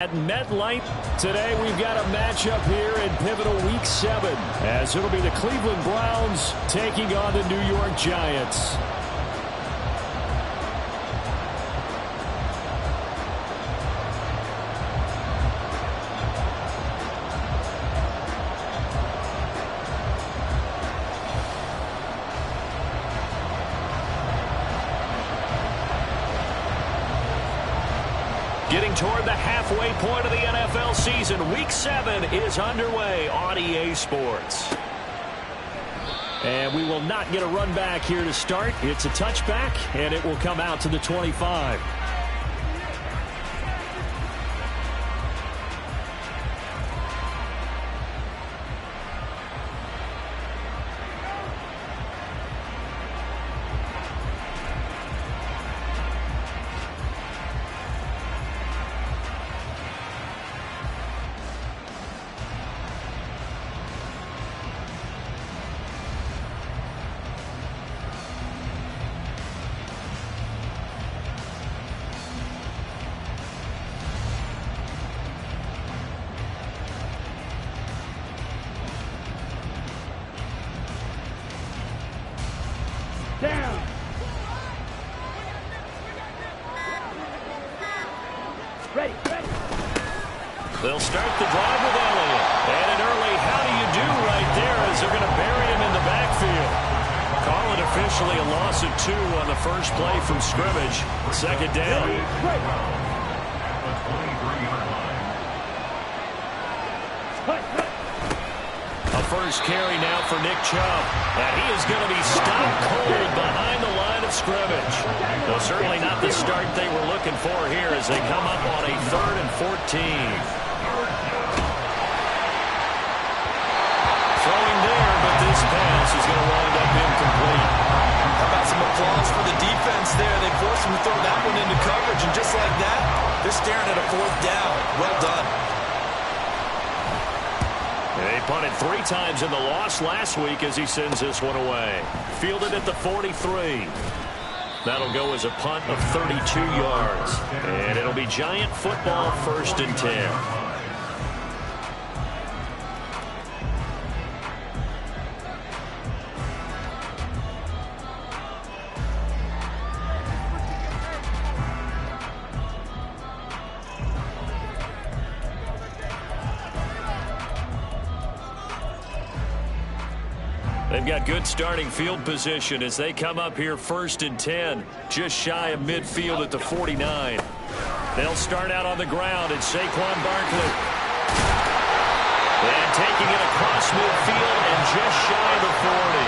At MetLife, today we've got a matchup here in pivotal Week 7, as it'll be the Cleveland Browns taking on the New York Giants. Getting toward the halfway point of the NFL season, Week 7 is underway on EA Sports. And we will not get a run back here to start. It's a touchback, and it will come out to the 25. Down. Ready. They'll start the drive with Elliott. And an early how do you do right there as they're going to bury him in the backfield. Call it officially a loss of 2 on the first play from scrimmage. Second down. A first carry now for Nick Chubb. And he is going to be stopped cold behind the line of scrimmage. Well, certainly not the start they were looking for here as they come up on a 3rd and 14. Throwing there, but this pass is going to wind up incomplete. How about some applause for the defense there? They forced him to throw that one into coverage, and just like that, they're staring at a 4th down. Well done. They punted 3 times in the loss last week as he sends this one away. Fielded at the 43. That'll go as a punt of 32 yards. And it'll be Giant football, 1st and 10. They've got good starting field position as they come up here 1st and 10, just shy of midfield at the 49. They'll start out on the ground at Saquon Barkley. And taking it across midfield and just shy of the 40.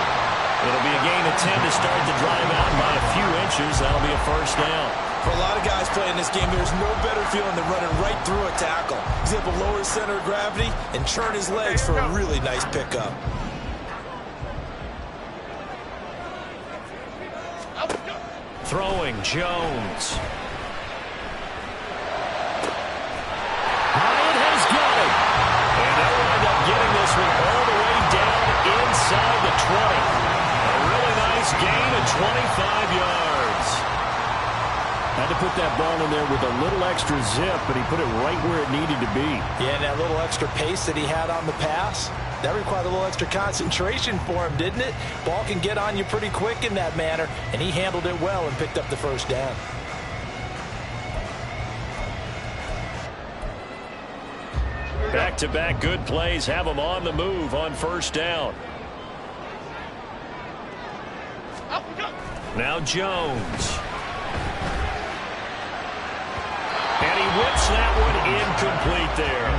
It'll be a gain of 10 to start the drive out by a few inches. That'll be a 1st down. For a lot of guys playing this game, there's no better feeling than running right through a tackle. He's able to lower his center of gravity and churn his legs for a really nice pickup. Throwing Jones. Hyatt has got it. And they'll wind up getting this one all the way down inside the 20. A really nice gain of 25 yards. Had to put that ball in there with a little extra zip, but he put it right where it needed to be. Yeah, and that little extra pace that he had on the pass, that required a little extra concentration for him, didn't it? Ball can get on you pretty quick in that manner, and he handled it well and picked up the 1st down. Back-to-back good plays have them on the move on 1st down. Now Jones. And he whips that one incomplete there.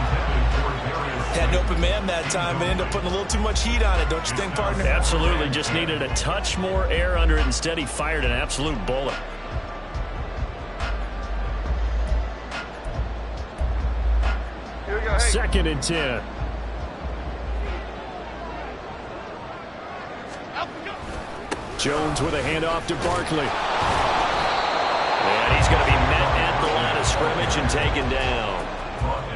Had an open man that time, but ended up putting a little too much heat on it, don't you think, partner? Absolutely. Just needed a touch more air under it. Instead, he fired an absolute bullet. Here we go. Hey. 2nd and 10. Jones with a handoff to Barkley. And he's going to be met at the line of scrimmage and taken down.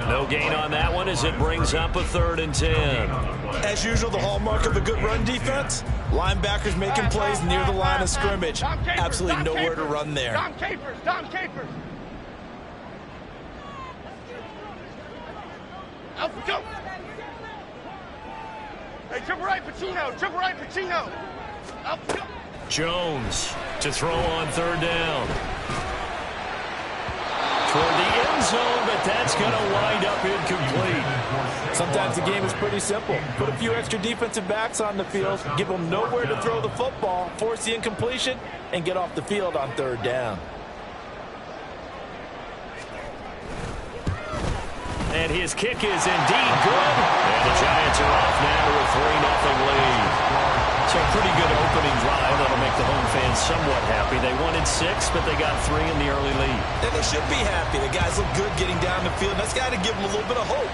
No gain on that one as it brings up a 3rd and 10. As usual, the hallmark of a good run defense, linebackers making plays near the line of scrimmage. Absolutely nowhere to run there. Dom Capers. Up, go. Hey, jump right, Pacino. Jump right, Pacino. Up, go. Jones to throw on third down. Toward the end zone, but that's going to wind up incomplete. Sometimes the game is pretty simple. Put a few extra defensive backs on the field, give them nowhere to throw the football, force the incompletion, and get off the field on third down. And his kick is indeed good. And the Giants are off now to a 3-0 lead. So a pretty good opening drive. That'll make the home fans somewhat happy. They wanted 6, but they got 3 in the early lead. And they should be happy. The guys look good getting down the field. That's got to give them a little bit of hope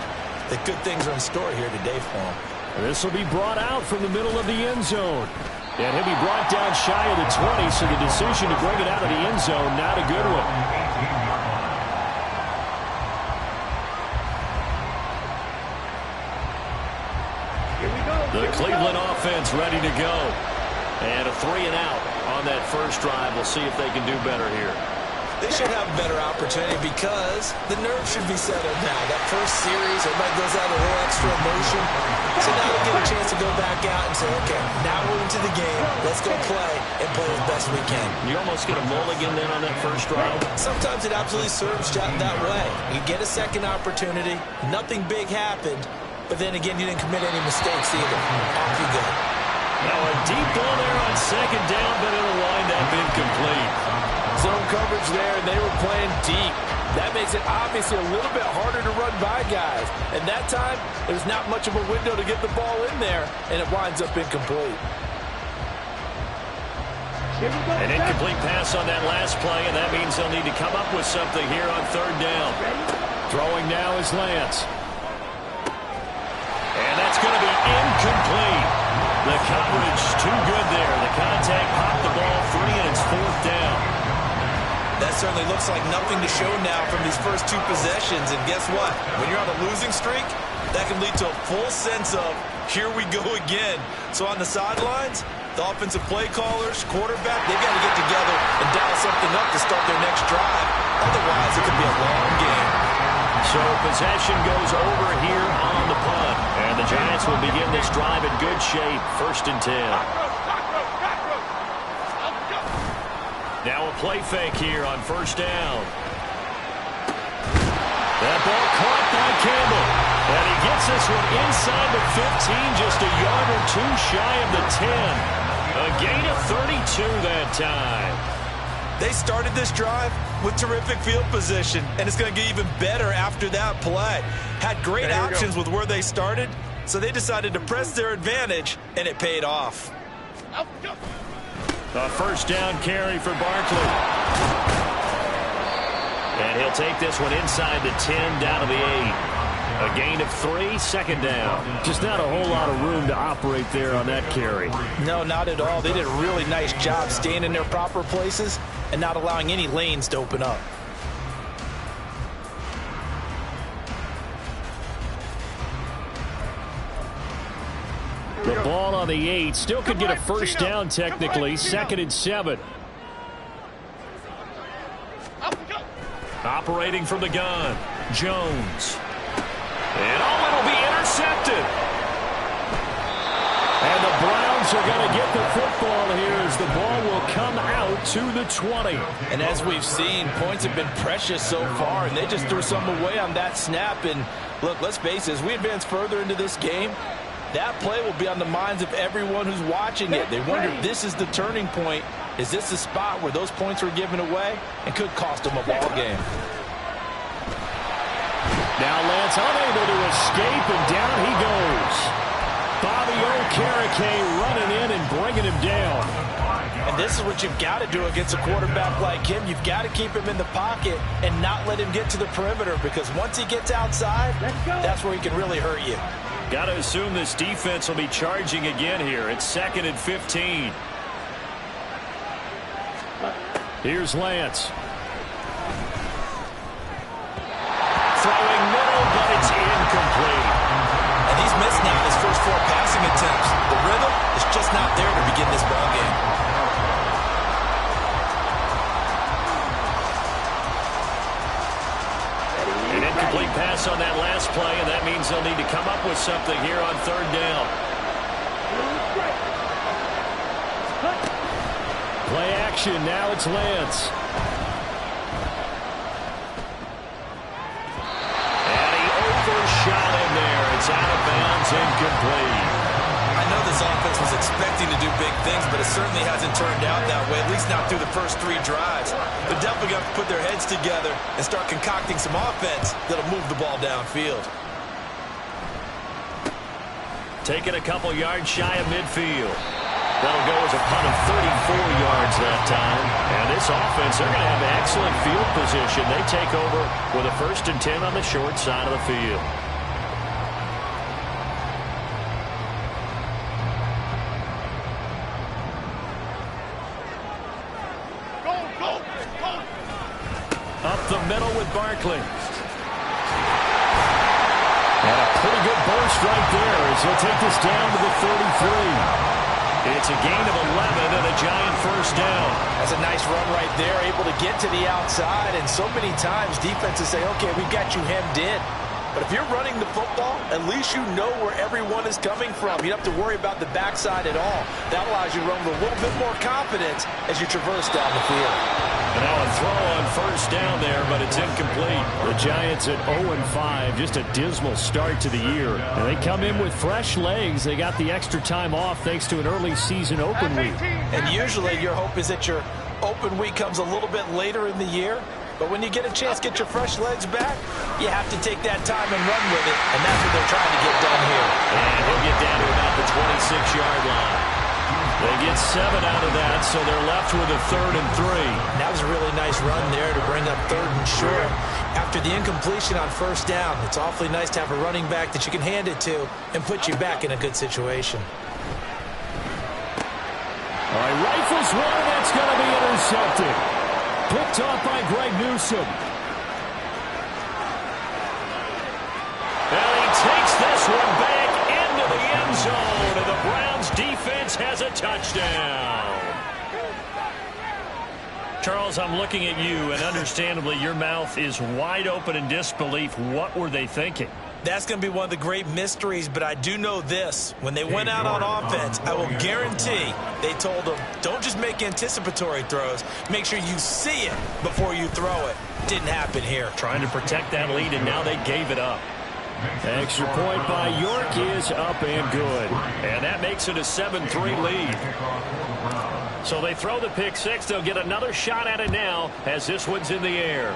that good things are in store here today for them. This will be brought out from the middle of the end zone. And he'll be brought down shy of the 20, so the decision to bring it out of the end zone, not a good one. The Cleveland offense ready to go. And a 3 and out on that first drive. We'll see if they can do better here. They should have a better opportunity because the nerves should be settled now. That first series, everybody goes out a little extra emotion. So now we get a chance to go back out and say, okay, now we're into the game. Let's go play and play as best we can. You almost get a mulligan then on that first drive. Sometimes it absolutely serves that way. You get a second opportunity. Nothing big happened. But then again, you didn't commit any mistakes either. Off you go. Now a deep ball there on second down, but it'll wind up incomplete. Zone coverage there, and they were playing deep. That makes it obviously a little bit harder to run by guys. And that time, there's not much of a window to get the ball in there, and it winds up incomplete. An incomplete pass on that last play, and that means they'll need to come up with something here on third down. Throwing now is Lance. And that's going to be incomplete. The coverage too good there. The contact popped the ball free, and it's fourth down. That certainly looks like nothing to show now from these first 2 possessions. And guess what? When you're on a losing streak, that can lead to a full sense of, here we go again. So on the sidelines, the offensive play callers, quarterback, they've got to get together and dial something up to start their next drive. Otherwise, it could be a long game. So possession goes over here on the punt. And the Giants will begin this drive in good shape. 1st and 10. Now a play fake here on first down. That ball caught by Campbell. And he gets this one inside the 15, just a yard or 2 shy of the 10. A gain of 32 that time. They started this drive with terrific field position, and it's going to get even better after that play. Had great options with where they started, so they decided to press their advantage, and it paid off. A first down carry for Barkley. And he'll take this one inside the 10, down to the 8. A gain of 3, second down. Just not a whole lot of room to operate there on that carry. No, not at all. They did a really nice job staying in their proper places and not allowing any lanes to open up. The ball on the 8. Still could get a first down technically. 2nd and 7. Operating from the gun. Jones. And it'll be intercepted. And the Browns are going to get the football here as the ball will come out to the 20. And as we've seen, points have been precious so far, and they just threw some away on that snap. And look, let's face it, as we advance further into this game, that play will be on the minds of everyone who's watching it. They wonder if this is the turning point. Is this the spot where those points were given away and could cost them a ball game? Now Lance unable to escape, and down he goes. Bobby Okereke running in and bringing him down. And this is what you've got to do against a quarterback like him. You've got to keep him in the pocket and not let him get to the perimeter, because once he gets outside, that's where he can really hurt you. Got to assume this defense will be charging again here. It's 2nd and 15. Here's Lance. Throwing middle, but it's incomplete. And he's missed now his first 4 passing attempts. The rhythm is just not there to begin this ball game. An incomplete pass loss on that last play, and that means they'll need to come up with something here on third down. Play action. Now it's Lance. And he overshot in there. It's out of bounds, incomplete. I know this offense was expecting to do big things, but it certainly hasn't turned out that way, at least not through the first 3 drives. They're definitely going to put their heads together and start concocting some offense that'll move the ball downfield. Taking a couple yards shy of midfield. That'll go as a punt of 34 yards that time. And this offense, they're going to have excellent field position. They take over with a 1st and 10 on the short side of the field. Up the middle with Barkley. And a pretty good burst right there as he'll take this down to the 33. It's a gain of 11 and a Giant 1st down. That's a nice run right there, able to get to the outside. And so many times defenses say, okay, we've got you hemmed in. But if you're running the football, at least you know where everyone is coming from. You don't have to worry about the backside at all. That allows you to run with a little bit more confidence as you traverse down the field. And now a throw on 1st down there, but it's incomplete. The Giants at 0-5, just a dismal start to the year. And they come in with fresh legs. They got the extra time off thanks to an early season open week. And usually your hope is that your open week comes a little bit later in the year. But when you get a chance to get your fresh legs back, you have to take that time and run with it. And that's what they're trying to get done here. And he'll get down to about the 26-yard line. They get 7 out of that, so they're left with a 3rd and 3. That was a really nice run there to bring up 3rd and short. After the incompletion on 1st down, it's awfully nice to have a running back that you can hand it to and put you back in a good situation. All right, rifles one, and that's going to be intercepted. Picked off by Greg Newsome. And he takes this one back into the end zone, and the Browns defense has a touchdown. Charles, I'm looking at you, and understandably your mouth is wide open in disbelief. What were they thinking? That's going to be one of the great mysteries, but I do know this. When they went out on offense, I will guarantee they told them, don't just make anticipatory throws. Make sure you see it before you throw it. Didn't happen here. Trying to protect that lead, and now they gave it up. Extra point by York is up and good. And that makes it a 7-3 lead. So they throw the pick six. They'll get another shot at it now as this one's in the air.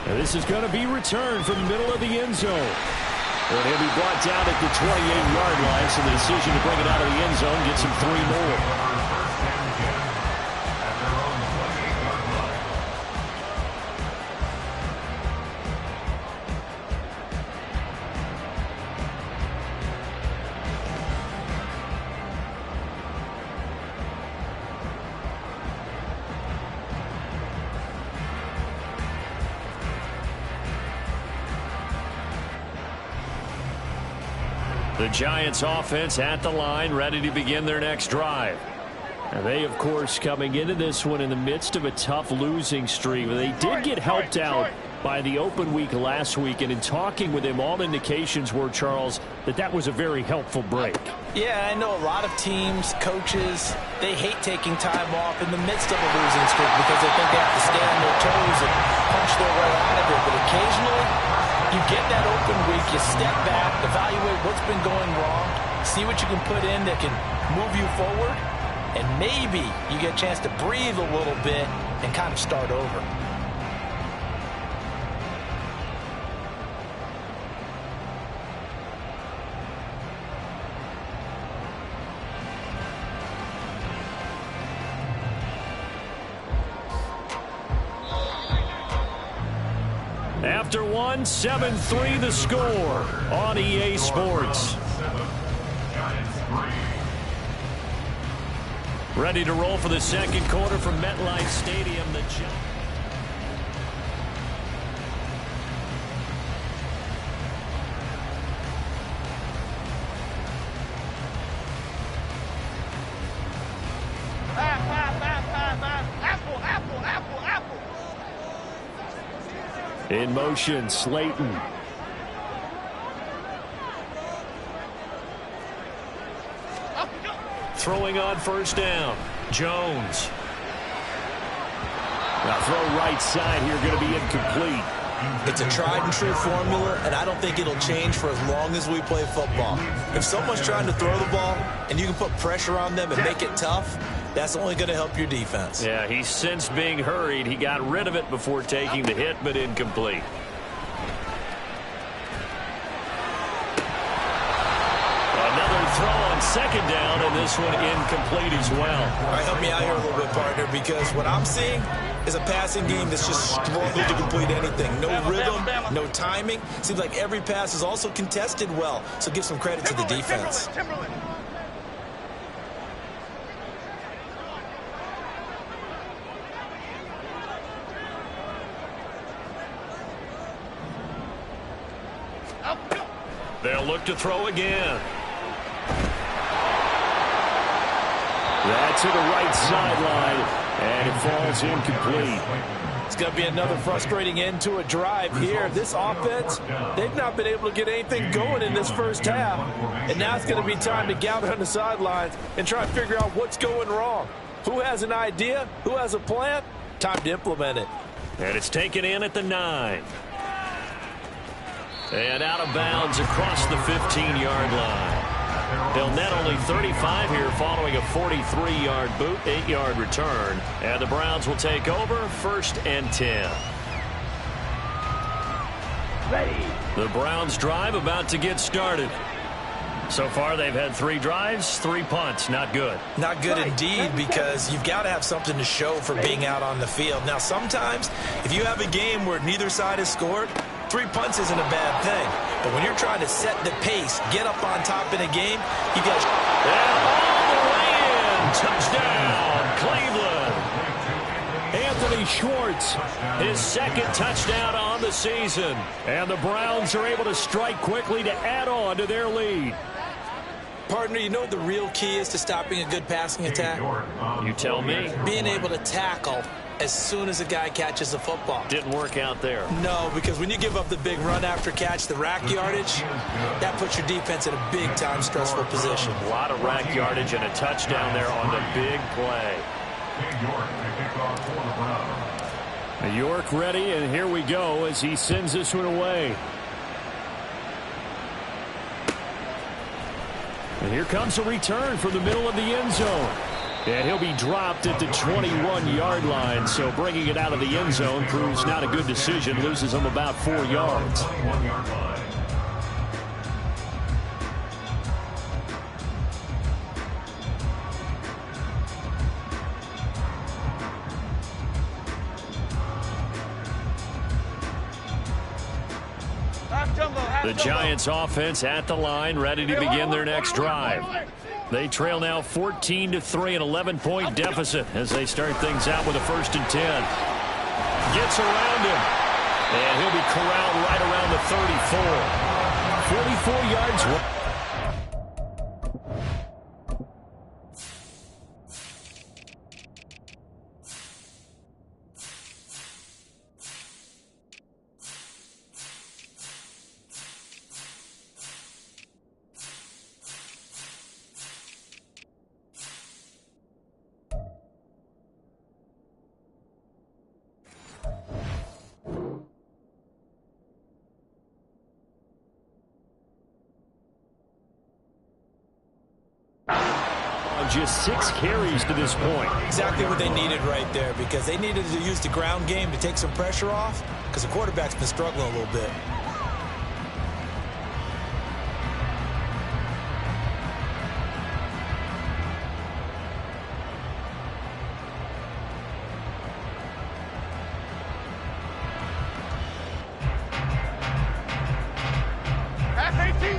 And this is going to be returned from the middle of the end zone. And he'll be brought down at the 28-yard line, so the decision to bring it out of the end zone gets him 3 more. The Giants offense at the line, ready to begin their next drive. And they, of course, coming into this one in the midst of a tough losing streak. They did get helped out by the open week last week, and in talking with him, all indications were, Charles, that was a very helpful break. Yeah, I know a lot of teams, coaches, they hate taking time off in the midst of a losing streak because they think they have to stay on their toes and punch their way out of it. But occasionally, you get that open week, you step back, evaluate what's been going wrong, see what you can put in that can move you forward, and maybe you get a chance to breathe a little bit and kind of start over. After one, 7-3 the score on EA Sports. Ready to roll for the second quarter from MetLife Stadium. The In motion, Slayton. Throwing on first down, Jones. Now throw right side here, going to be incomplete. It's a tried and true formula, and I don't think it'll change for as long as we play football. If someone's trying to throw the ball and you can put pressure on them and make it tough, that's only going to help your defense. Yeah, he sensed being hurried. He got rid of it before taking the hit, but incomplete. Another throw on second down, and this one incomplete as well. All right, help me out here a little bit, partner, because what I'm seeing is a passing game that's just struggled to complete anything. No rhythm, no timing. Seems like every pass is also contested well, so give some credit to the defense. Timberland. They'll look to throw again. That's to the right sideline, and it falls incomplete. It's going to be another frustrating end to a drive here. This offense, they've not been able to get anything going in this first half. And now it's going to be time to gather on the sidelines and try to figure out what's going wrong. Who has an idea? Who has a plan? Time to implement it. And it's taken in at the 9. And out of bounds across the 15-yard line. They'll net only 35 here following a 43-yard boot, 8-yard return. And the Browns will take over 1st and 10. Ready. The Browns drive about to get started. So far they've had 3 drives, 3 punts. Not good. Not good indeed, because you've got to have something to show for being out on the field. Now sometimes if you have a game where neither side has scored, 3 punts isn't a bad thing. But when you're trying to set the pace, get up on top in a game, you got to... And all the way in. Touchdown, Cleveland. Anthony Schwartz, his 2nd touchdown on the season. And the Browns are able to strike quickly to add on to their lead. Partner, you know what the real key is to stopping a good passing attack? You tell me. Being able to tackle as soon as a guy catches the football. Didn't work out there. No, because when you give up the big run after catch, the rack yardage, that puts your defense in a big-time stressful position. A lot of rack yardage and a touchdown there on the big play. York ready, and here we go as he sends this one away. And here comes a return from the middle of the end zone. And he'll be dropped at the 21-yard line, so bringing it out of the end zone proves not a good decision, loses him about 4 yards. The Giants offense at the line, ready to begin their next drive. They trail now 14-3, an 11-point deficit as they start things out with a 1st and 10. Gets around him, and he'll be corralled right around the 34. 44 yards. Just 6 carries to this point. Exactly what they needed right there, because they needed to use the ground game to take some pressure off, because the quarterback's been struggling a little bit.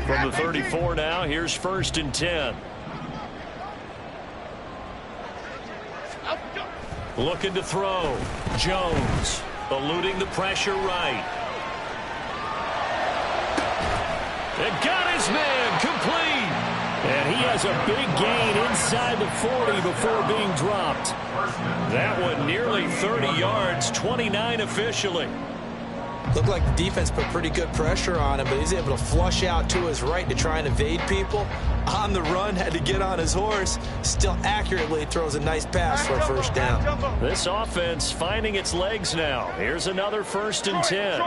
From the 34 now, here's 1st and 10. Looking to throw. Jones eluding the pressure right. And got his man complete. And he has a big gain inside the 40 before being dropped. That one nearly 30 yards, 29 officially. Looked like the defense put pretty good pressure on him, but he's able to flush out to his right to try and evade people. On the run, had to get on his horse. Still accurately throws a nice pass for a first down. This offense finding its legs now. Here's another 1st and 10.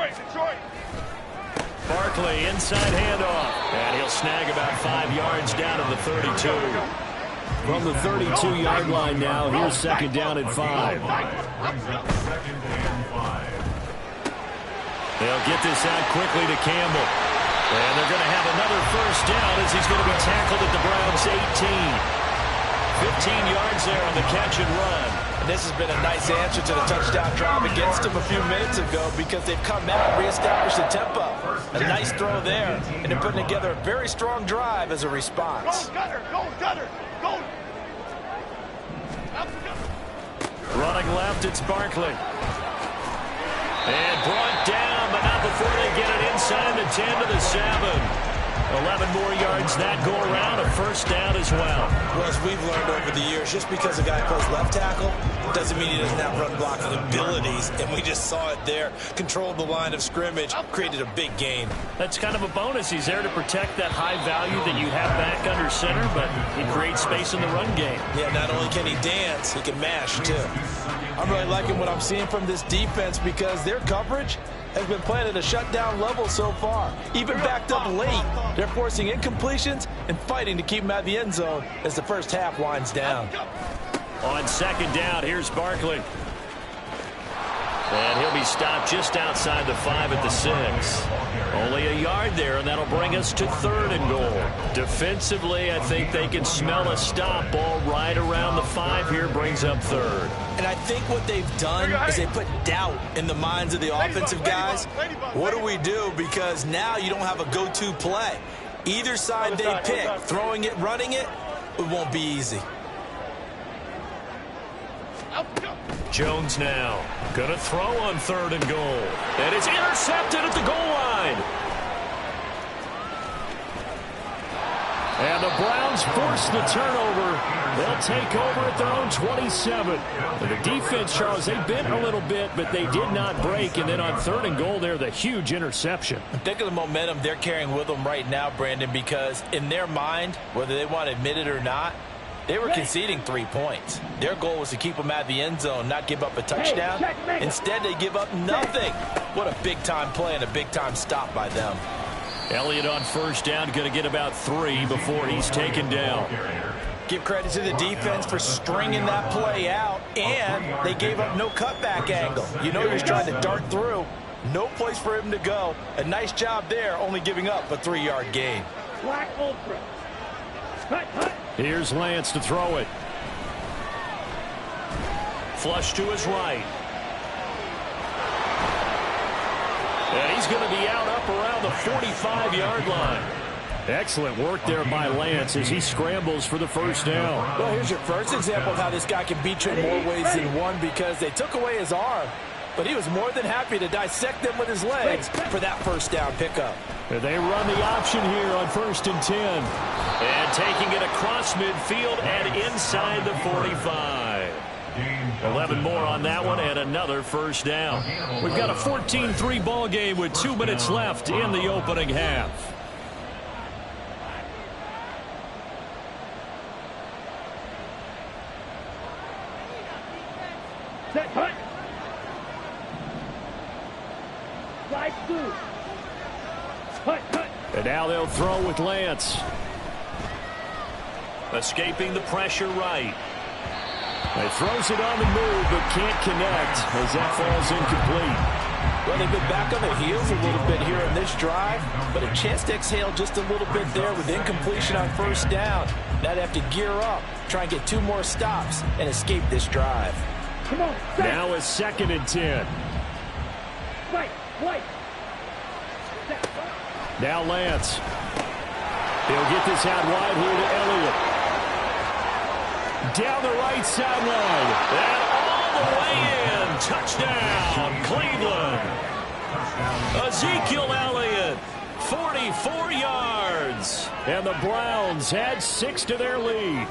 Barkley inside handoff. And he'll snag about 5 yards down to the 32. From the 32-yard line now, here's 2nd down and 5. They'll get this out quickly to Campbell. And they're going to have another 1st down as he's going to be tackled at the Browns' 18. 15 yards there on the catch and run. And this has been a nice answer to the touchdown drive against them a few minutes ago because they've come out and reestablished the tempo. A nice throw there, and they're putting together a very strong drive as a response. Go, Gunner! Go, Gunner! Go! Running left, it's Barkley. And brought down, but not before they get it inside the 10 to the 7. 11 more yards that go around, a 1st down as well. Well, as we've learned over the years, just because a guy plays left tackle doesn't mean he doesn't have run blocking abilities, and we just saw it there. Controlled the line of scrimmage, created a big gain. That's kind of a bonus. He's there to protect that high value that you have back under center, but he creates space in the run game. Yeah, not only can he dance, he can mash, too. I'm really liking what I'm seeing from this defense because their coverage has been playing at a shutdown level so far. Even backed up late, they're forcing incompletions and fighting to keep them out of the end zone as the first half winds down. On 2nd down, here's Barkley. And he'll be stopped just outside the 5 at the 6. Only a yard there, and that'll bring us to 3rd and goal. Defensively, I think they can smell a stop ball right around the 5 here, brings up 3rd. And I think what they've done is they put doubt in the minds of the offensive guys. What do we do? Because now you don't have a go-to play. Either side they pick, throwing it, running it, it won't be easy. Jones now gonna throw on 3rd and goal. And it's intercepted at the goal line. And the Browns force the turnover. They'll take over at their own 27. And the defense, Charles, they bent a little bit, but they did not break. And then on 3rd and goal there, the huge interception. Think of the momentum they're carrying with them right now, Brandon, because in their mind, whether they want to admit it or not, they were conceding 3 points. Their goal was to keep them out of the end zone, not give up a touchdown. Instead, they give up nothing. What a big-time play and a big-time stop by them. Elliott on 1st down, going to get about 3 before he's taken down. Give credit to the defense for stringing that play out, and they gave up no cutback angle. You know he was trying to dart through. No place for him to go. A nice job there, only giving up a 3-yard gain. Black Ultra. Here's Lance to throw it. Flush to his right. And he's going to be out up around the 45-yard line. Excellent work there by Lance as he scrambles for the 1st down. Well, here's your first example of how this guy can beat you in more ways than one because they took away his arm, but he was more than happy to dissect them with his legs for that 1st down pickup. They run the option here on 1st and 10. And taking it across midfield and inside the 45. 11 more on that one and another 1st down. We've got a 14-3 ball game with 2 minutes left in the opening half. Set, hut. Slide through. Hut, hut. And now they'll throw with Lance. Escaping the pressure right. He throws it on the move, but can't connect as that falls incomplete. Well, they've been back on their heels a little bit here in this drive, but a chance to exhale just a little bit there with incompletion on 1st down. Now they have to gear up, try and get 2 more stops, and escape this drive. Come on. Now it's 2nd and 10. Right. Now Lance. He'll get this out wide here to Elliott. Down the right sideline. And all the way in. Touchdown, Cleveland. Ezekiel Elliott, 44 yards. And the Browns add 6 to their lead.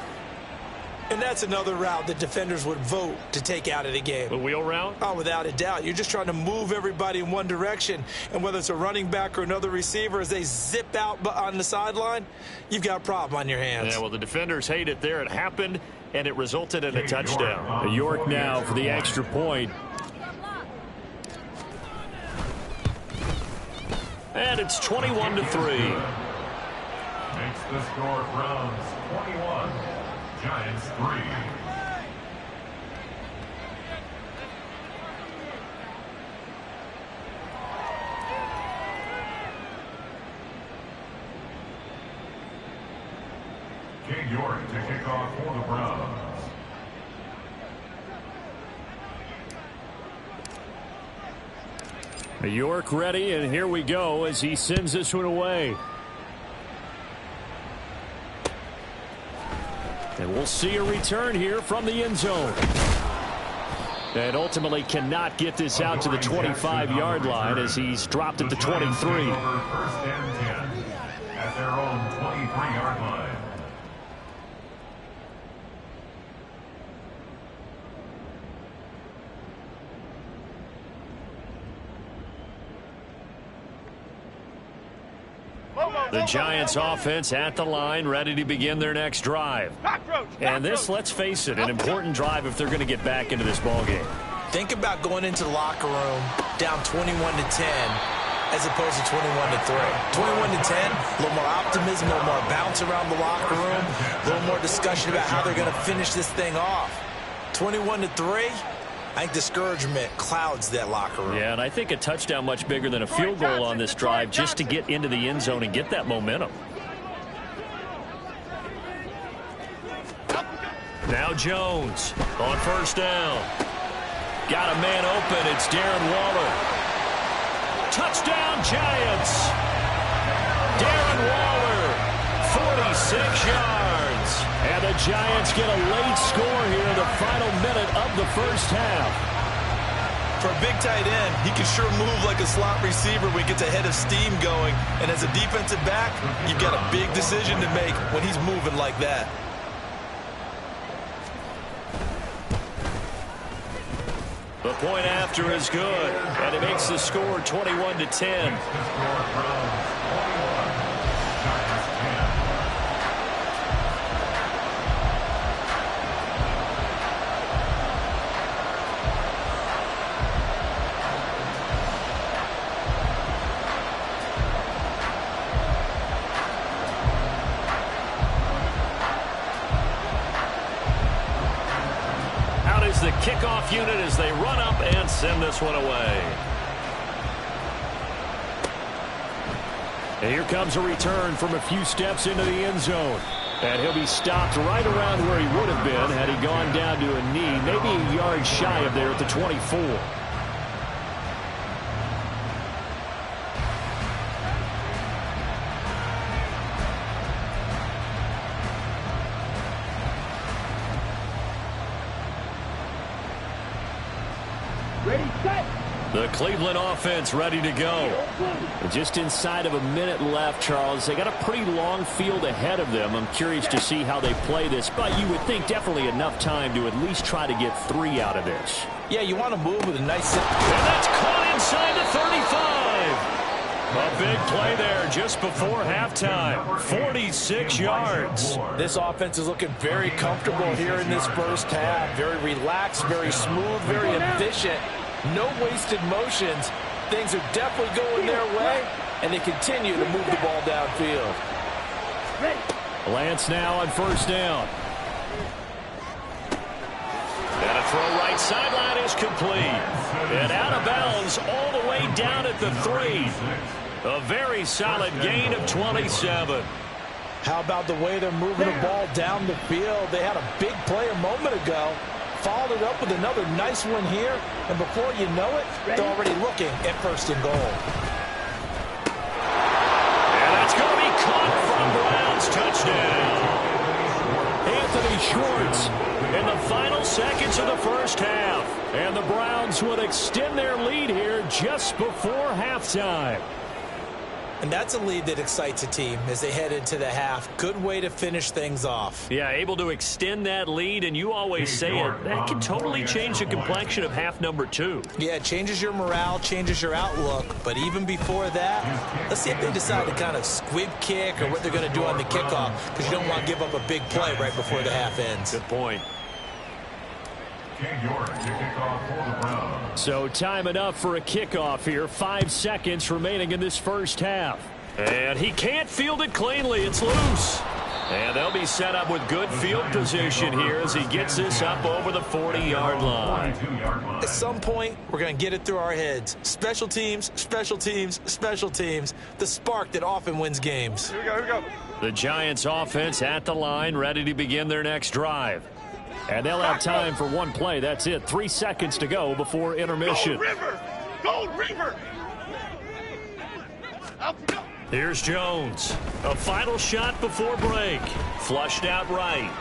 And that's another route that defenders would vote to take out of the game. The wheel route? Oh, without a doubt. You're just trying to move everybody in one direction. And whether it's a running back or another receiver, as they zip out on the sideline, you've got a problem on your hands. Yeah, well, the defenders hate it there. It happened, and it resulted in a touchdown. York now for the extra point. And it's 21-3. Makes the score Browns 21, Giants 3. Cade York to kick off for the Browns. York ready, and here we go as he sends this one away. And we'll see a return here from the end zone. And ultimately cannot get this out to the 25-yard line as he's dropped at the 23. First and 10 at their own 23-yard line. The Giants offense at the line, ready to begin their next drive. And this, let's face it, an important drive if they're going to get back into this ballgame. Think about going into the locker room down 21-10 as opposed to 21-3. 21-10, a little more optimism, a little more bounce around the locker room, a little more discussion about how they're going to finish this thing off. 21-3, I think discouragement clouds that locker room. Yeah, and I think a touchdown much bigger than a field goal on this drive just to get into the end zone and get that momentum. Now Jones on first down. Got a man open. It's Darren Waller. Touchdown Giants. Darren Waller, 46 yards. And the Giants get a late score here in the final minute of the first half. For a big tight end, he can sure move like a slot receiver when he gets a head of steam going. And as a defensive back, you've got a big decision to make when he's moving like that. The point after is good, and it makes the score 21-10. The kickoff unit as they run up and send this one away. And here comes a return from a few steps into the end zone. And he'll be stopped right around where he would have been had he gone down to a knee, maybe a yard shy of there at the 24. The Cleveland offense ready to go. Just inside of a minute left, Charles. They got a pretty long field ahead of them. I'm curious to see how they play this, but you would think definitely enough time to at least try to get 3 out of this. Yeah, you want to move with a nice... And that's caught inside the 35. A big play there just before halftime. 46 yards. This offense is looking very comfortable here in this first half. Very relaxed, very smooth, very efficient. No wasted motions. Things are definitely going their way, and they continue to move the ball downfield. Lance now on first down. And a throw right sideline is complete. And out of bounds all the way down at the 3. A very solid gain of 27. How about the way they're moving the ball down the field? They had a big play a moment ago. Followed it up with another nice one here, and before you know it, they're already looking at first and goal. And that's going to be caught from Browns. Touchdown. Anthony Schwartz in the final seconds of the first half. And the Browns would extend their lead here just before halftime. And that's a lead that excites a team as they head into the half. Good way to finish things off. Yeah, able to extend that lead, and you always say it, that can totally change the complexion of half number 2. Yeah, it changes your morale, changes your outlook. But even before that, let's see if they decide to kind of squib kick or what they're going to do on the kickoff, because you don't want to give up a big play right before the half ends. Good point. King York to kick off for the Browns. So time enough for a kickoff here. 5 seconds remaining in this first half. And he can't field it cleanly. It's loose. And they'll be set up with good field position here as he gets this up over the 40-yard line. At some point, we're going to get it through our heads. Special teams, special teams, special teams. The spark that often wins games. Here we go. The Giants offense at the line, ready to begin their next drive. And they'll have time for one play. That's it. 3 seconds to go before intermission. Go River! Go River! Here's Jones. A final shot before break. Flushed out right.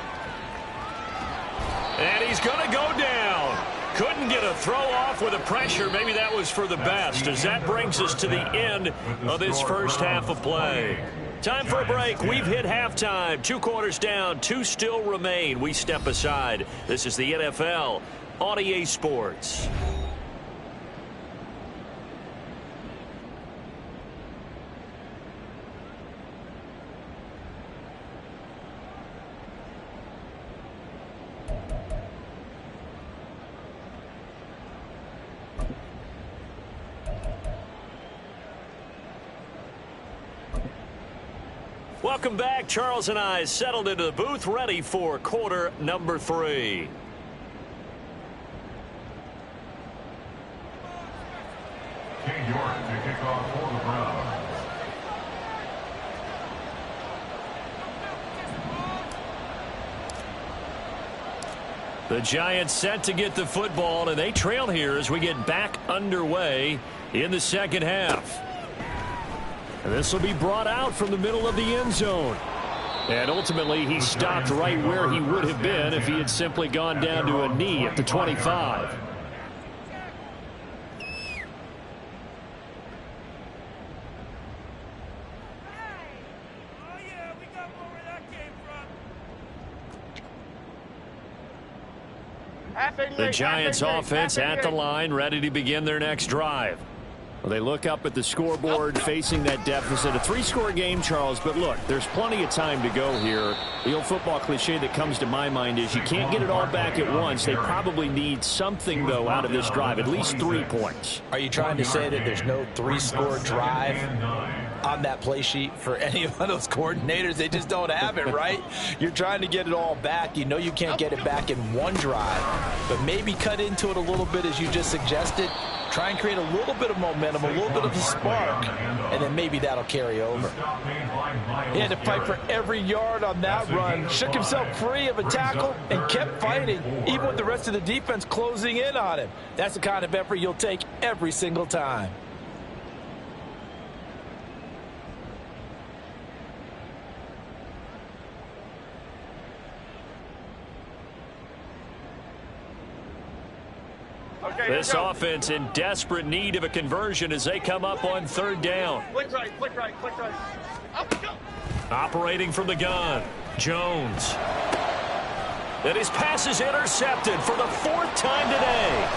And he's going to go down. Couldn't get a throw off with the pressure. Maybe that was for the best, as that brings us to the end of this first half of play. Time for a break. We've hit halftime. 2 quarters down. 2 still remain. We step aside. This is the NFL on EA Sports. Welcome back. Charles and I settled into the booth, ready for quarter number 3. King York to kick off for the Browns. The Giants set to get the football, and they trail here as we get back underway in the second half. And this will be brought out from the middle of the end zone. And ultimately, he stopped right where he would have been if he had simply gone down to a knee at the 25. The Giants offense at the line, ready to begin their next drive. Well, they look up at the scoreboard facing that deficit. A 3-score game, Charles, but look, there's plenty of time to go here. The old football cliche that comes to my mind is you can't get it all back at once. They probably need something, though, out of this drive, at least 3 points. Are you trying to say that there's no 3-score drive on that play sheet for any of those coordinators? They just don't have it, right? You're trying to get it all back. You know you can't get it back in one drive, but maybe cut into it a little bit as you just suggested. Try and create a little bit of momentum, a little bit of a spark, and then maybe that'll carry over. He had to fight for every yard on that run, shook himself free of a tackle, and kept fighting, even with the rest of the defense closing in on him. That's the kind of effort you'll take every single time. This offense in desperate need of a conversion as they come up on 3rd down. Click right, click right, click right. Up, go. Operating from the gun, Jones. And his pass is intercepted for the 4th time today.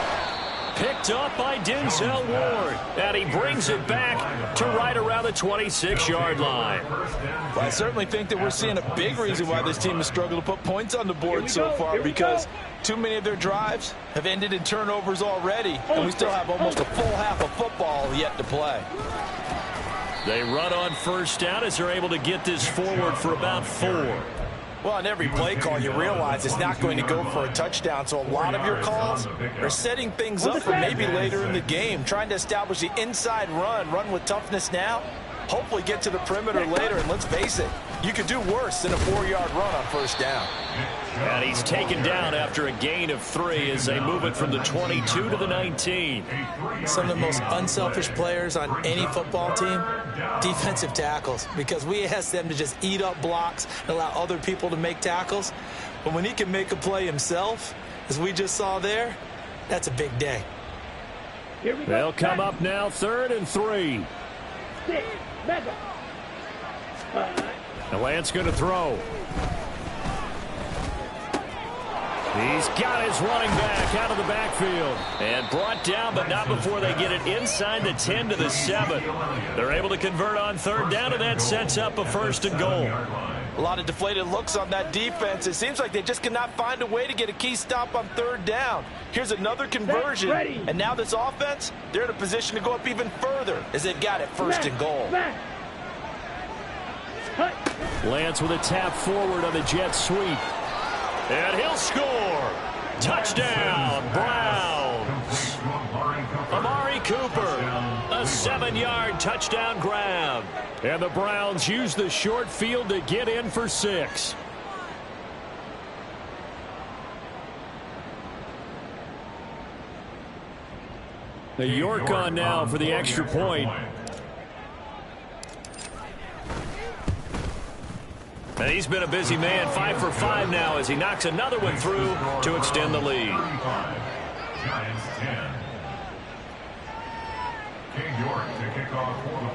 Picked up by Denzel Ward. And he brings it back to right around the 26-yard line. Well, I certainly think that we're seeing a big reason why this team has struggled to put points on the board so far, because too many of their drives have ended in turnovers already, and we still have almost a full half of football yet to play. They run on 1st down as they're able to get this forward for about 4. Well, on every play call, you realize it's not going to go for a touchdown, so a lot of your calls are setting things up for maybe later in the game, trying to establish the inside run with toughness now, hopefully get to the perimeter later, and let's face it, you could do worse than a 4-yard run on 1st down. And he's taken down after a gain of 3 as they move it from the 22 to the 19. Some of the most unselfish players on any football team, defensive tackles, because we ask them to just eat up blocks and allow other people to make tackles. But when he can make a play himself, as we just saw there, that's a big day. They'll come up now 3rd and 3. The Lance going to throw. He's got his running back out of the backfield. And brought down, but not before they get it inside the 10 to the 7. They're able to convert on third down, and that sets up a 1st and goal. A lot of deflated looks on that defense. It seems like they just cannot find a way to get a key stop on third down. Here's another conversion, and now this offense, they're in a position to go up even further as they've got it 1st and goal. Lance with a tap forward on the jet sweep. And he'll score. Touchdown, Browns. Amari Cooper, a 7-yard touchdown grab. And the Browns use the short field to get in for 6. The York on now for the extra point. And he's been a busy man, 5 for 5 now as he knocks another one through to extend the lead. Giants 10. King York to kick off for the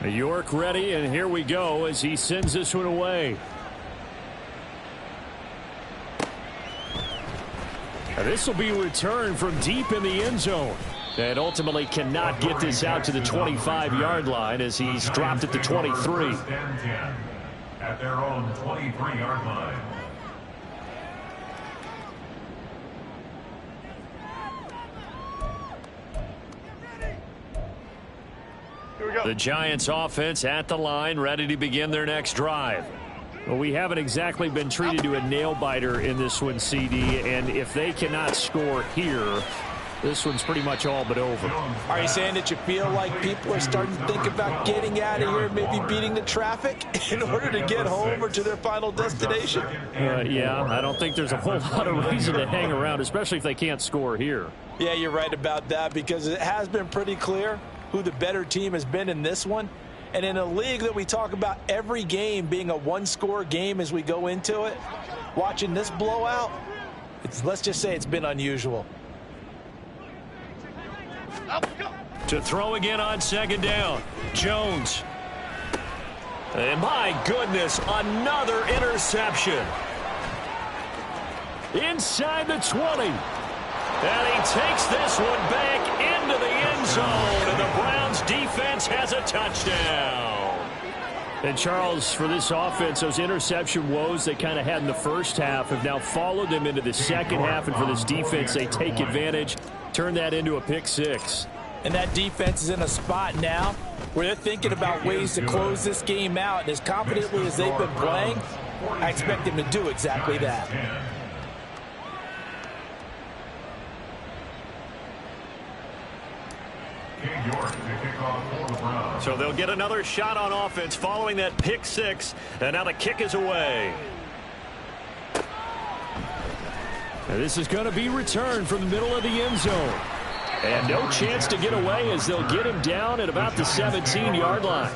Browns. York ready, and here we go as he sends this one away. This will be returned from deep in the end zone. And ultimately cannot get this out to the 25-yard line as he's dropped at the 23. At their own 23-yard line. Here we go. The Giants offense at the line, ready to begin their next drive. Well, we haven't exactly been treated to a nail-biter in this one, CD, and if they cannot score here, this one's pretty much all but over. Are you saying that you feel like people are starting to think about getting out of here, maybe beating the traffic in order to get home or to their final destination? Yeah, I don't think there's a whole lot of reason to hang around, especially if they can't score here. Yeah, you're right about that because it has been pretty clear who the better team has been in this one. And in a league that we talk about every game being a one-score game as we go into it, watching this blowout, let's just say it's been unusual. To throw again on 2nd down, Jones. And my goodness, another interception. Inside the 20. And he takes this one back into the end zone. And the Browns defense has a touchdown. And Charles, for this offense, those interception woes they kind of had in the first half have now followed them into the second half. And for this defense, they take advantage, turn that into a pick 6. And that defense is in a spot now where they're thinking about ways to close this game out. And as confidently as they've been playing, I expect them to do exactly that. King York to kick off for the Browns. So they'll get another shot on offense following that pick 6. And now the kick is away. And this is going to be returned from the middle of the end zone. And no chance to get away as they'll get him down at about the 17-yard line.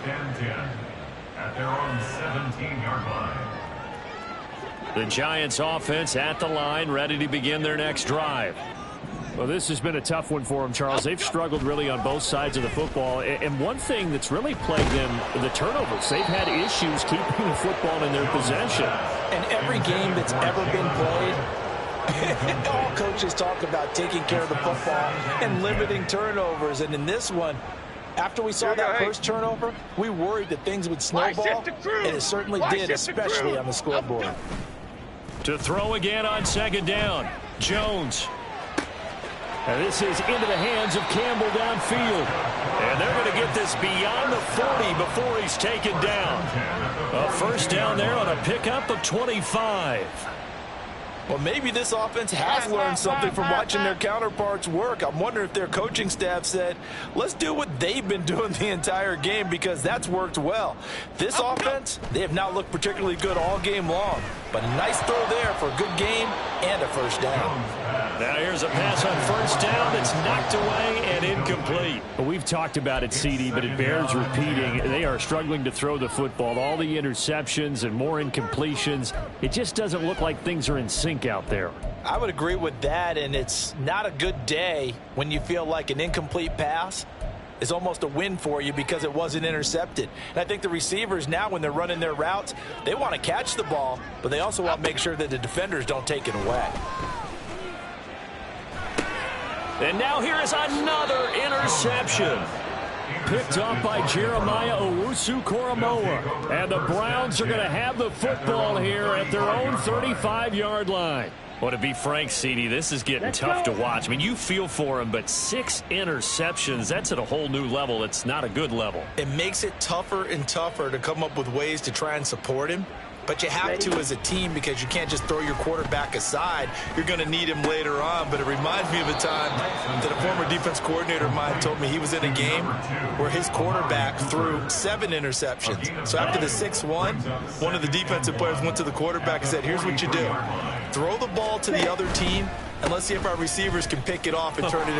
At their own 17-yard line. The Giants offense at the line, ready to begin their next drive. Well, this has been a tough one for them, Charles. They've struggled really on both sides of the football. And one thing that's really plagued them, the turnovers. They've had issues keeping the football in their possession. And every game that's ever been played, all coaches talk about taking care of the football and limiting turnovers. And in this one, after we saw that first turnover, we worried that things would snowball, and it certainly did, especially on the scoreboard. To throw again on 2nd down, Jones. And this is into the hands of Campbell downfield. And they're going to get this beyond the 40 before he's taken down. A 1st down there on a pickup of 25. Well, maybe this offense has learned something from watching their counterparts work. I'm wondering if their coaching staff said, let's do what they've been doing the entire game because that's worked well. This offense, they have not looked particularly good all game long. But a nice throw there for a good game and a 1st down. Now here's a pass on first down that's knocked away and incomplete. Well, we've talked about it, CD, but it bears repeating. They are struggling to throw the football. All the interceptions and more incompletions. It just doesn't look like things are in sync out there. I would agree with that, and it's not a good day when you feel like an incomplete pass is almost a win for you because it wasn't intercepted. And I think the receivers now, when they're running their routes, they want to catch the ball, but they also want to make sure that the defenders don't take it away. And now here is another interception. Picked off by Jeremiah Owusu-Koramoah. And the Browns are going to have the football here at their own 35-yard line. Well, to be frank, CD, this is getting tough to watch. I mean, you feel for him, but 6 interceptions, that's at a whole new level. It's not a good level. It makes it tougher and tougher to come up with ways to try and support him. But you have to as a team because you can't just throw your quarterback aside. You're going to need him later on. But it reminds me of a time that a former defense coordinator of mine told me he was in a game where his quarterback threw 7 interceptions. So after the 6th one of the defensive players went to the quarterback and said, here's what you do. Throw the ball to the other team, and let's see if our receivers can pick it off and turn it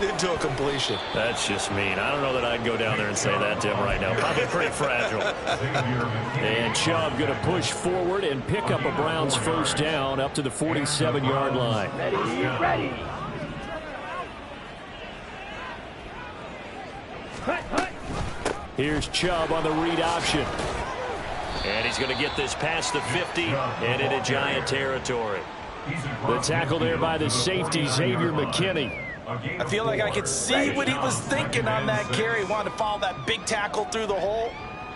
into a completion. That's just mean. I don't know that I'd go down there and say that to him right now. Probably pretty fragile. And Chubb going to push forward and pick up a Browns first down up to the 47-yard line. Ready. Here's Chubb on the read option. And he's going to get this past the 50 and into Giant territory. The tackle there by the safety, Xavier McKinney. I feel like I could see what he was thinking on that carry. He wanted to follow that big tackle through the hole.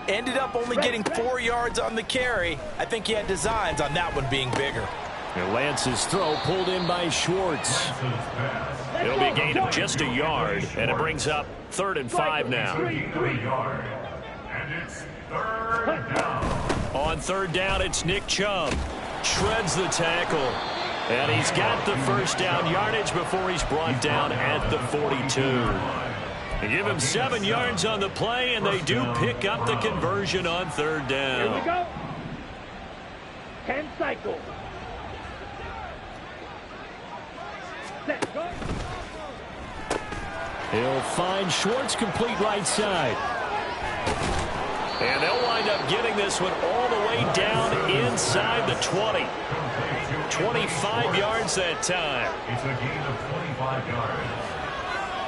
Ended up only getting 4 yards on the carry. I think he had designs on that one being bigger. And Lance's throw pulled in by Schwartz. It'll be a gain of just a yard, and it brings up 3rd and 5 now. 3 yard. And it's 3rd down. On 3rd down, it's Nick Chubb. Shreds the tackle. And he's got the first down yardage before he's brought down at the 42. They give him 7 yards on the play, and they do pick up the conversion on 3rd down. Here we go. 10 cycles. Set, go. He'll find Schwartz complete right side. And they'll wind up getting this one all the way down inside the 20. 25 yards that time. It's a gain of 25 yards.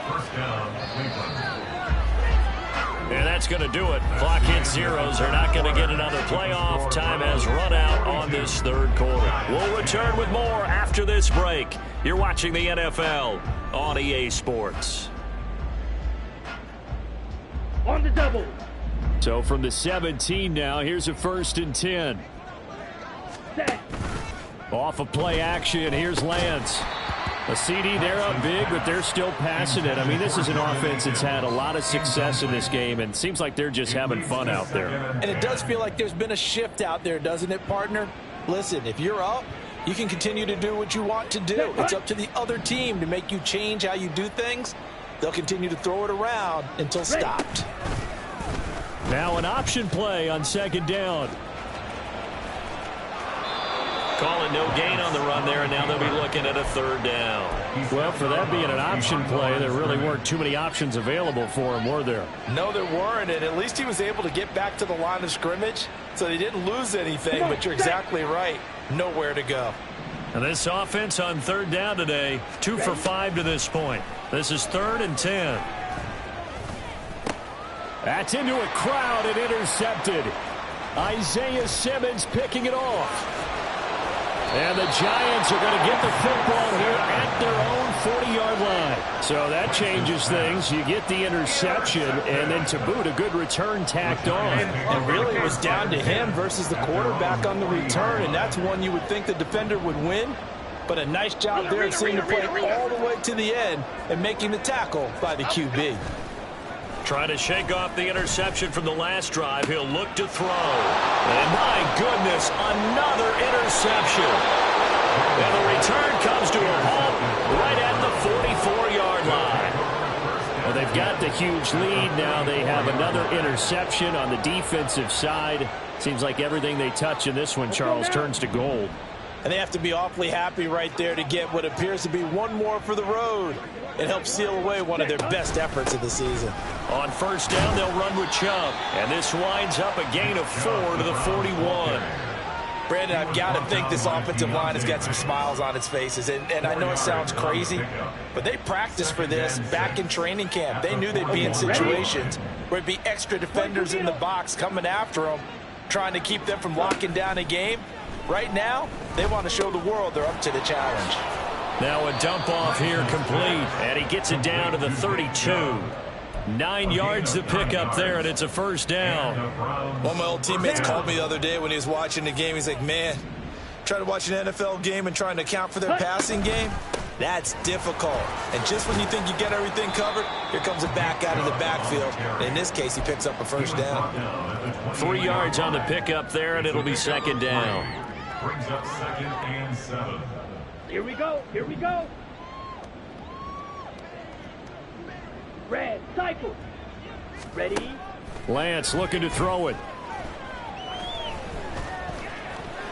First down, Cleveland. And that's going to do it. Clock hits zeros. They're not going to get another playoff. Time has run out on this 3rd quarter. We'll return with more after this break. You're watching the NFL on EA Sports. On the double. So from the 17 now, here's a 1st and 10. Set. Off of play action, here's Lance. A CD, they're up big, but they're still passing it. I mean, this is an offense that's had a lot of success in this game, and it seems like they're just having fun out there. And it does feel like there's been a shift out there, doesn't it, partner? Listen, if you're up, you can continue to do what you want to do. It's up to the other team to make you change how you do things. They'll continue to throw it around until stopped. Now an option play on 2nd down. Calling no gain on the run there, and now they'll be looking at a 3rd down. Well, for that being an option play, there really weren't too many options available for him, were there? No, there weren't, and at least he was able to get back to the line of scrimmage, so they didn't lose anything, but you're exactly right. Nowhere to go. And this offense on 3rd down today, 2 for 5 to this point. This is 3rd and 10. That's into a crowd and intercepted. Isaiah Simmons picking it off. And the Giants are going to get the football here at their own 40-yard line. So that changes things. You get the interception, and then to boot, a good return tacked on. And really it was down to him versus the quarterback on the return, and that's one you would think the defender would win. But a nice job there, seeing the play all the way to the end and making the tackle by the QB. Trying to shake off the interception from the last drive. He'll look to throw. And my goodness, another interception. And the return comes to a halt right at the 44-yard line. Well, they've got the huge lead. Now they have another interception on the defensive side. Seems like everything they touch in this one, Charles, turns to gold. And they have to be awfully happy right there to get what appears to be one more for the road. It helps seal away one of their best efforts of the season. On first down, they'll run with Chubb. And this winds up a gain of 4 to the 41. Brandon, I've got to think this offensive line has got some smiles on its faces. And I know it sounds crazy, but they practiced for this back in training camp. They knew they'd be in situations where it'd be extra defenders in the box coming after them, trying to keep them from locking down a game. Right now, they want to show the world they're up to the challenge. Now a dump off here complete, and he gets it down to the 32. 9 yards to pick up there, and it's a first down. One of my old teammates called me the other day when he was watching the game. He's like, man, trying to watch an NFL game and trying to account for their passing game, that's difficult. And just when you think you get everything covered, here comes a back out of the backfield. And in this case, he picks up a first down. 3 yards on the pickup there, and it'll be second down. Brings up 2nd and 7. Here we go. Here we go. Red, cycle. Ready? Lance looking to throw it.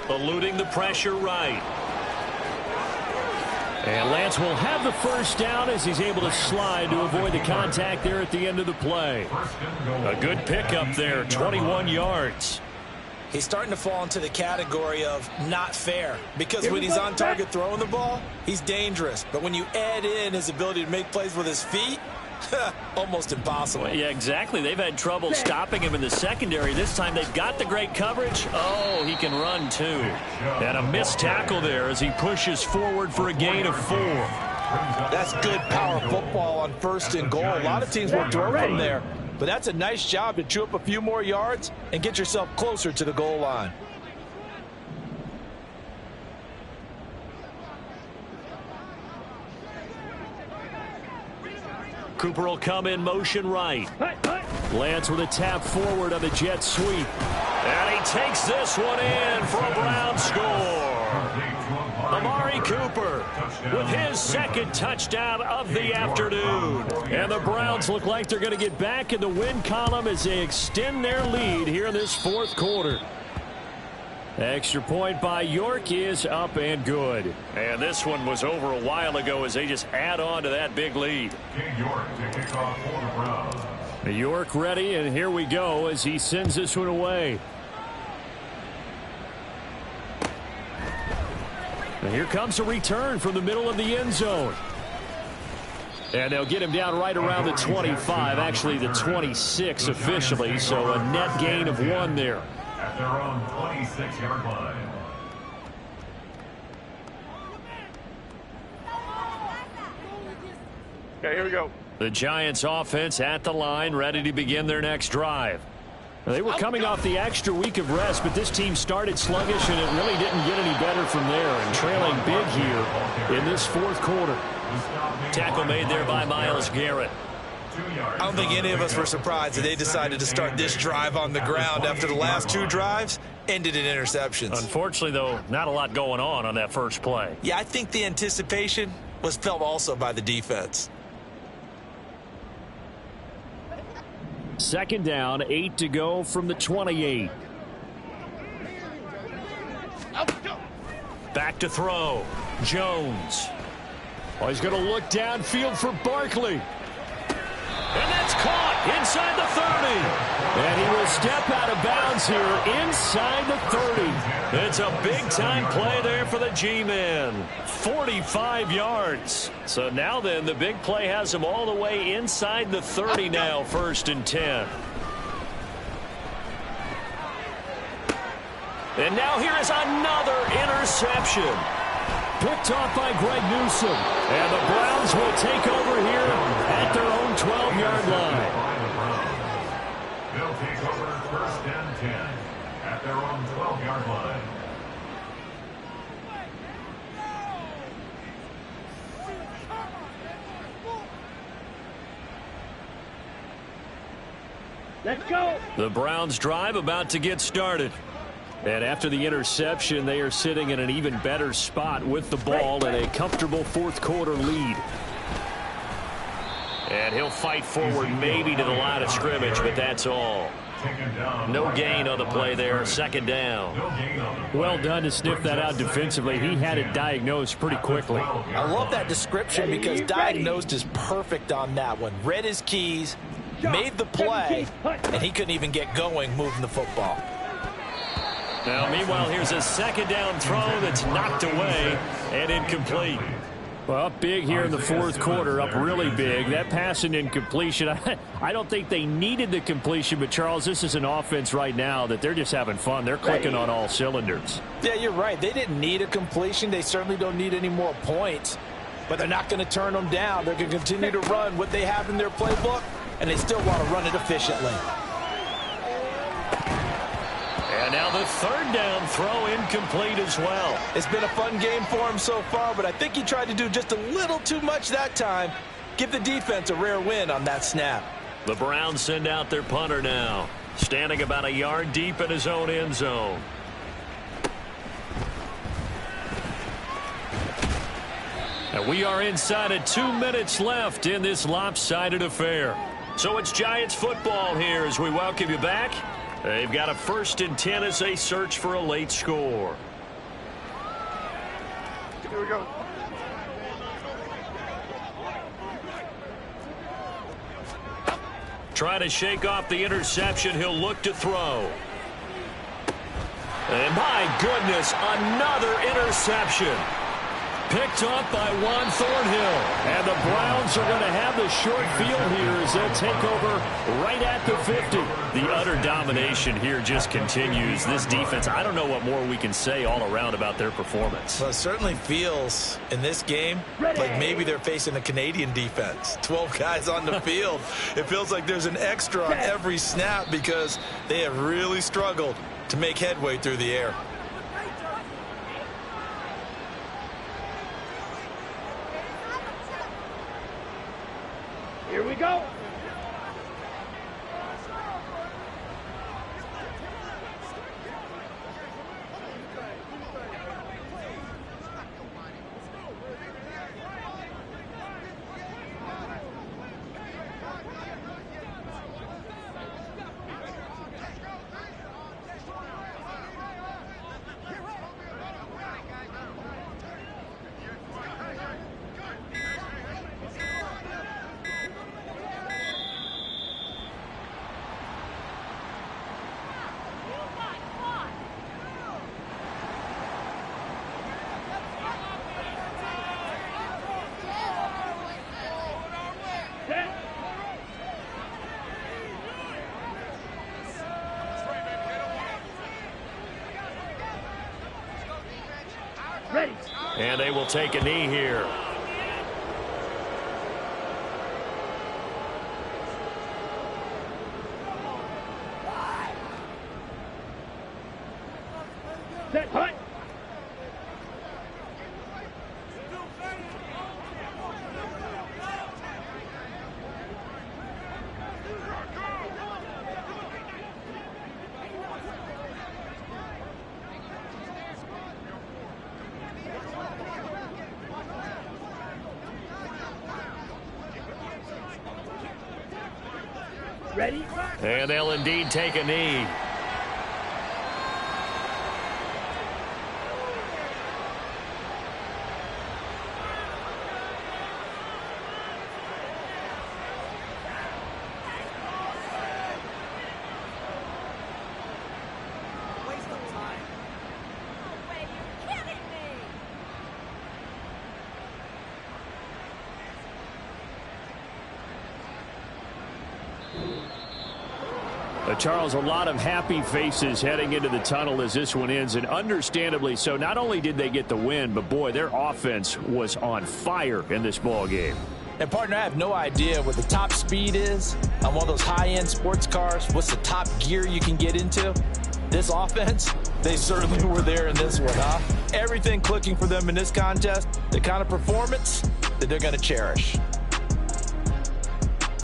Eluding the pressure right. And Lance will have the first down as he's able to slide to avoid the contact there at the end of the play. A good pickup there, 21 yards. He's starting to fall into the category of not fair, because when he's on target throwing the ball, he's dangerous. But when you add in his ability to make plays with his feet, almost impossible. Well, yeah, exactly. They've had trouble stopping him in the secondary. This time they've got the great coverage. Oh, he can run too. And a missed tackle there as he pushes forward for a gain of 4. That's good power football on 1st and goal. A lot of teams will throw from there, but that's a nice job to chew up a few more yards and get yourself closer to the goal line. Cooper will come in motion right. Lance with a tap forward on the jet sweep. And he takes this one in for a Brown score. Amari Cooper with his second touchdown of the afternoon. And the Browns look like they're going to get back in the win column as they extend their lead here in this 4th quarter. Extra point by York is up and good. And this one was over a while ago as they just add on to that big lead. York to kick off for the Browns. York ready, and here we go as he sends this one away. And here comes a return from the middle of the end zone. And they'll get him down right around the 25, actually the 26 officially, so a net gain of 1 there. At their own 26-yard line. Okay, here we go. The Giants offense at the line, ready to begin their next drive. They were coming off the extra week of rest, but this team started sluggish, and it really didn't get any better from there, and trailing big here in this 4th quarter. Tackle made there by Myles Garrett. I don't think any of us were surprised that they decided to start this drive on the ground after the last 2 drives ended in interceptions. Unfortunately, though, not a lot going on that first play. Yeah, I think the anticipation was felt also by the defense. Second down, 8 to go from the 28. Back to throw. Jones. Oh, he's going to look downfield for Barkley. And that's caught inside the 30. And he will step out of bounds here inside the 30. It's a big-time play there for the G-men. 45 yards. So now then, the big play has him all the way inside the 30 now, 1st and 10. And now here is another interception. Picked off by Greg Newsome. And the Browns will take over here at their own 12-yard line. They'll take over 1st and 10 at their own 12-yard line. Let's go. The Browns drive about to get started. And after the interception, they are sitting in an even better spot with the ball and a comfortable 4th quarter lead. And he'll fight forward maybe to the line of scrimmage, but that's all. Second down. No gain on the play there, second down. No gain on the play. Well done to sniff that out defensively. He had it diagnosed pretty quickly. I love that description because diagnosed is perfect on that one. Read his keys, made the play, and he couldn't even get going moving the football. Now, meanwhile, here's a second down throw that's knocked away and incomplete. Well, up big here in the fourth quarter, up really big. That pass and incompletion, I don't think they needed the completion, but, Charles, this is an offense right now that they're just having fun. They're clicking on all cylinders. Yeah, you're right. They didn't need a completion. They certainly don't need any more points, but they're not going to turn them down. They're going to continue to run what they have in their playbook, and they still want to run it efficiently. And now the third down throw incomplete as well. It's been a fun game for him so far, but I think he tried to do just a little too much that time. Give the defense a rare win on that snap. The Browns send out their punter now, standing about a yard deep in his own end zone. And we are inside of 2 minutes left in this lopsided affair. So it's Giants football here as we welcome you back. They've got a 1st and 10 as they search for a late score. Here we go. Trying to shake off the interception. He'll look to throw. And my goodness, another interception. Picked up by Juan Thornhill. And the Browns are going to have the short field here as they'll take over right at the 50. The utter domination here just continues. This defense, I don't know what more we can say all around about their performance. Well, it certainly feels in this game like maybe they're facing a Canadian defense. 12 guys on the field. It feels like there's an extra on every snap because they have really struggled to make headway through the air. Here we go. Ready. And they will take a knee here. Set, hut. Ready? And they'll indeed take a knee. Charles, a lot of happy faces heading into the tunnel as this one ends, and understandably so. Not only did they get the win, but, boy, their offense was on fire in this ball game. And, partner, I have no idea what the top speed is on one of those high-end sports cars. What's the top gear you can get into? This offense, they certainly were there in this one, huh? Everything clicking for them in this contest, the kind of performance that they're going to cherish.